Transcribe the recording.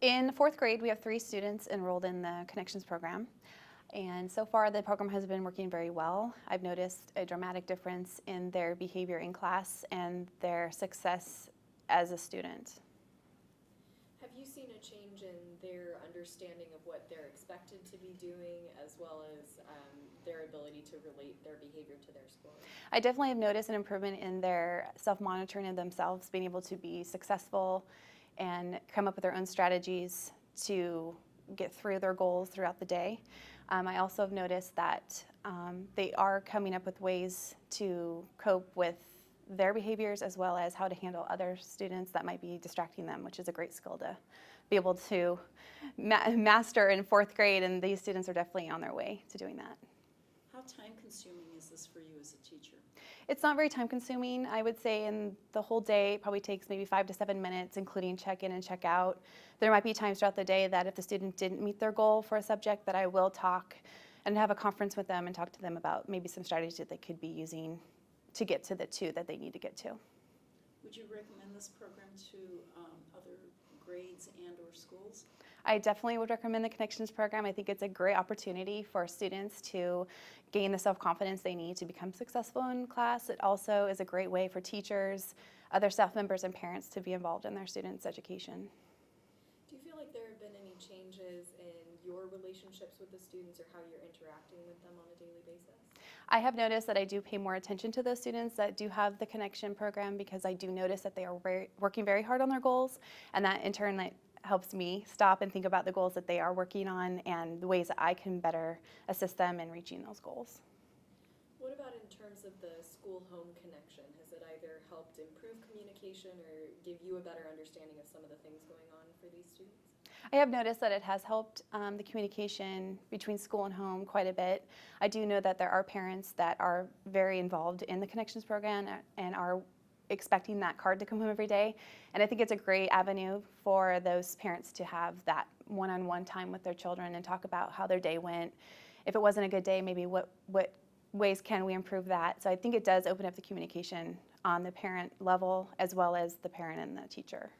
In fourth grade, we have 3 students enrolled in the Connections program. And so far, the program has been working very well. I've noticed a dramatic difference in their behavior in class and their success as a student. Have you seen a change in their understanding of what they're expected to be doing, as well as their ability to relate their behavior to their score? I definitely have noticed an improvement in their self-monitoring of themselves, being able to be successful and come up with their own strategies to get through their goals throughout the day. I also have noticed that they are coming up with ways to cope with their behaviors as well as how to handle other students that might be distracting them, which is a great skill to be able to master in fourth grade, and these students are definitely on their way to doing that. How time-consuming is this for you as a teacher? It's not very time-consuming. I would say in the whole day, it probably takes maybe 5 to 7 minutes, including check-in and check-out. There might be times throughout the day that if the student didn't meet their goal for a subject, that I will talk and have a conference with them and talk to them about maybe some strategies that they could be using to get to the 2 that they need to get to. Would you recommend this program to other grades and or schools? I definitely would recommend the Connections program. I think it's a great opportunity for students to gain the self-confidence they need to become successful in class. It also is a great way for teachers, other staff members, and parents to be involved in their students' education. Do you feel like there have been any changes in your relationships with the students or how you're interacting with them on a daily basis? I have noticed that I do pay more attention to those students that do have the Connection program, because I do notice that they are working very hard on their goals, and that in turn helps me stop and think about the goals that they are working on and the ways that I can better assist them in reaching those goals. What about in terms of the school-home connection? Has it either helped improve communication or give you a better understanding of some of the things going on for these students? I have noticed that it has helped the communication between school and home quite a bit. I do know that there are parents that are very involved in the Connections program and are expecting that card to come home every day. And I think it's a great avenue for those parents to have that one-on-one time with their children and talk about how their day went. If it wasn't a good day, maybe what ways can we improve that? So I think it does open up the communication on the parent level as well as the parent and the teacher.